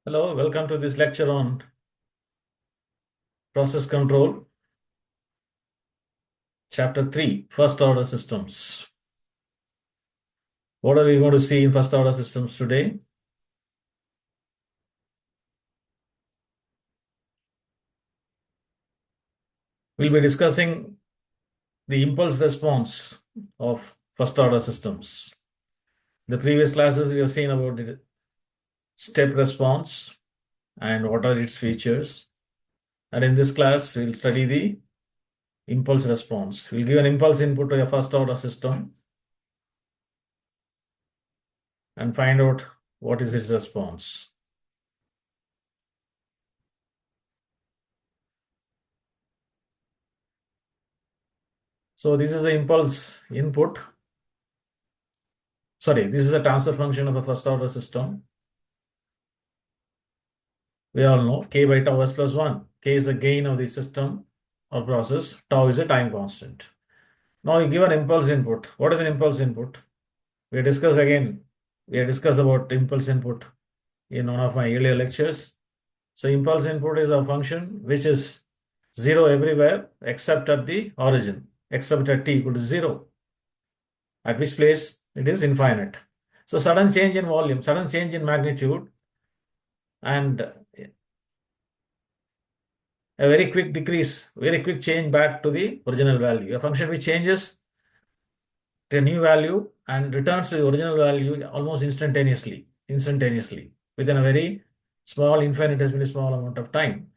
Hello, welcome to this lecture on process control, chapter 3, first order systems. What are we going to see in first order systems today? We'll be discussing the impulse response of first order systems. The previous classes we have seen about the step response and what are its features. And in this class, we'll study the impulse response. We'll give an impulse input to a first order system and find out what is its response. So this is the impulse input. Sorry, this is a transfer function of a first order system. We all know k by tau s plus 1. K is the gain of the system or process. Tau is a time constant. Now you give an impulse input. What is an impulse input? We discussed about impulse input in one of my earlier lectures. So impulse input is a function which is 0 everywhere except at the origin, except at t equal to 0, at which place it is infinite. So sudden change in volume, sudden change in magnitude, and a very quick decrease, very quick change back to the original value. A function which changes to a new value and returns to the original value almost instantaneously, within a very small, infinitesimally small amount of time.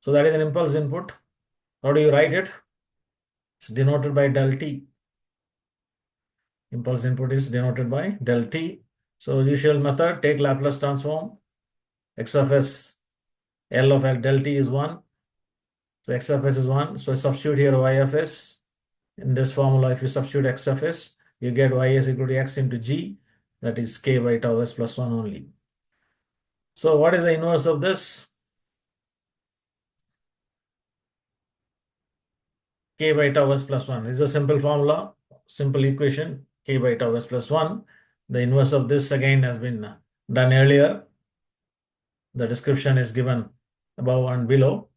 So that is an impulse input. How do you write it? It's denoted by del t. Impulse input is denoted by del t. So usual method, take Laplace transform. X of s, L of del t is 1. So x of s is 1. So substitute here y of s. In this formula, if you substitute x of s, you get y is equal to x into g. That is k by tau s plus 1 only. So what is the inverse of this? K by tau s plus 1. This is a simple formula, simple equation, k by tau s plus 1. The inverse of this again has been done earlier. The description is given above and below.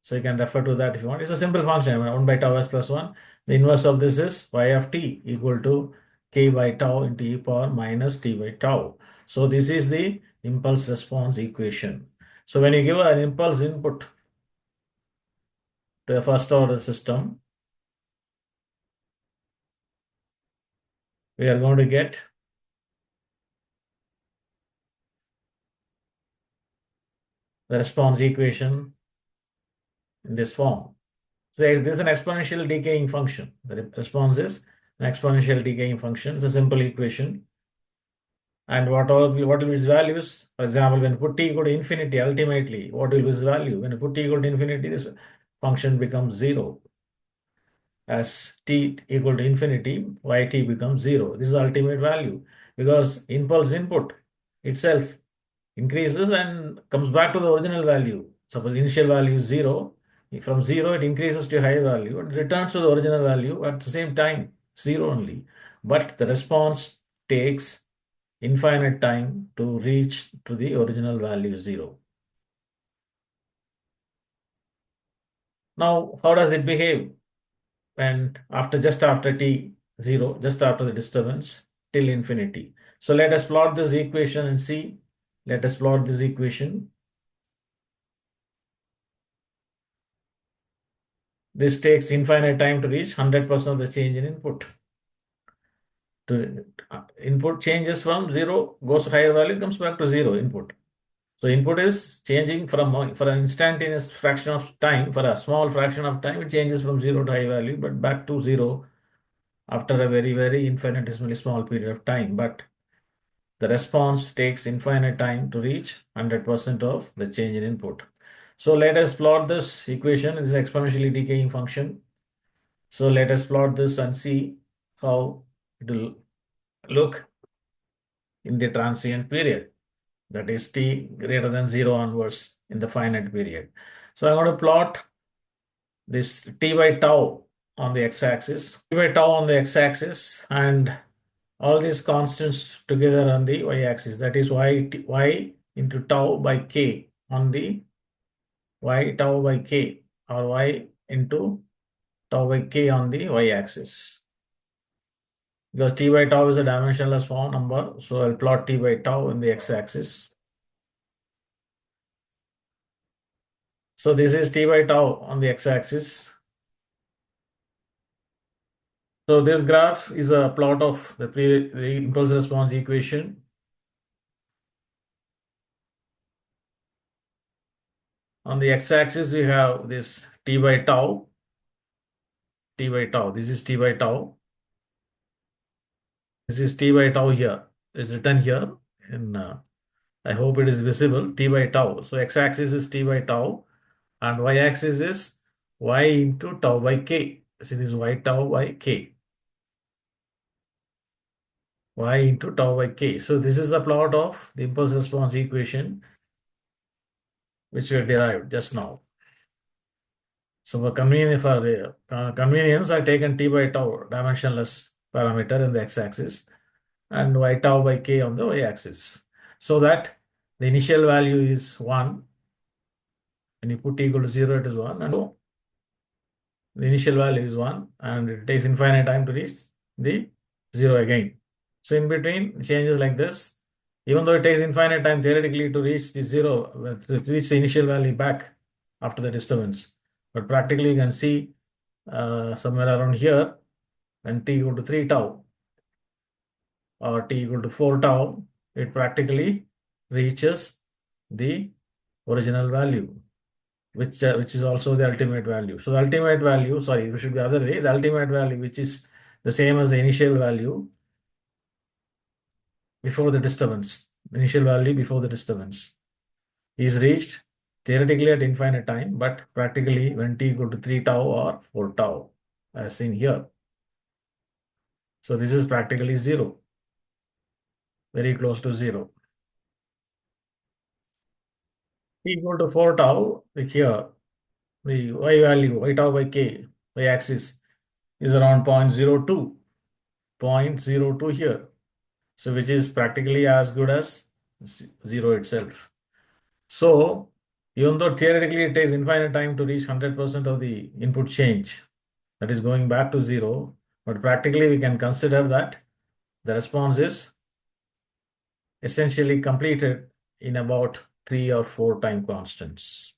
So you can refer to that if you want. It's a simple function, 1 by tau s plus 1. The inverse of this is y of t equal to k by tau into e power minus t by tau. So this is the impulse response equation. So when you give an impulse input to a first order system, we are going to get the response equation in this form. So this is an exponential decaying function. The response is an exponential decaying function. It's a simple equation. And what will be its values? For example, when you put t equal to infinity, ultimately, what will be its value? When you put t equal to infinity, this function becomes 0. As t equal to infinity, yt becomes 0. This is the ultimate value because impulse input itself increases and comes back to the original value. Suppose initial value is 0. From 0, it increases to a higher value and returns to the original value at the same time, 0 only. But the response takes infinite time to reach to the original value 0. Now, how does it behave? And just after t 0, just after the disturbance, till infinity. So let us plot this equation and see. Let us plot this equation. This takes infinite time to reach 100% of the change in input. Input changes from 0, goes to higher value, comes back to 0 input. So input is changing for an instantaneous fraction of time, for a small fraction of time, it changes from 0 to high value, but back to 0 after a very, very infinitesimally small period of time. But the response takes infinite time to reach 100% of the change in input. So let us plot this equation. It's an exponentially decaying function. So let us plot this and see how it will look in the transient period. That is t greater than 0 onwards in the finite period. So I'm going to plot this t by tau on the x-axis, and all these constants together on the y-axis. That is y into tau by k on the y tau by k, or y into tau by k on the y-axis. Because t by tau is a dimensionless form number, so I'll plot t by tau in the x-axis. So this is t by tau on the x-axis. So this graph is a plot of the impulse response equation. On the x-axis, we have this t by tau, t by tau. This is t by tau. This is t by tau here. It's written here, and I hope it is visible. T by tau. So x-axis is t by tau, and y-axis is y into tau by k. So this is y tau by k. Y into tau by k. So this is a plot of the impulse response equation which we derived just now. So for the convenience, I taken t by tau dimensionless parameter in the x-axis and y tau by k on the y-axis, so that the initial value is 1. When you put t equal to 0, it is 1, and the initial value is 1, and it takes infinite time to reach the 0 again. So in between, changes like this, even though it takes infinite time theoretically to reach the 0, to reach the initial value back after the disturbance. But practically, you can see somewhere around here, when t equal to 3 tau or t equal to 4 tau, it practically reaches the original value, which is also the ultimate value. So the ultimate value, sorry, it should be the other way. The ultimate value, which is the same as the initial value before the disturbance, initial value before the disturbance, is reached theoretically at infinite time, but practically when t equal to 3 tau or 4 tau, as seen here. So this is practically 0, very close to 0. T equal to 4 tau, like here, the y value, y tau by k, y axis is around 0.02, 0.02 here. So which is practically as good as 0 itself. So even though theoretically it takes infinite time to reach 100% of the input change, that is going back to 0, but practically we can consider that the response is essentially completed in about 3 or 4 time constants.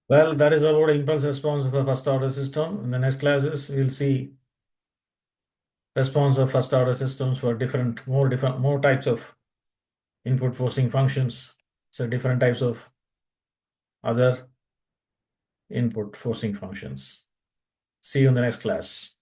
Well, that is about impulse response of a first order system. In the next classes, we'll see response of first order systems for more types of input forcing functions. So different types of other input forcing functions. See you in the next class.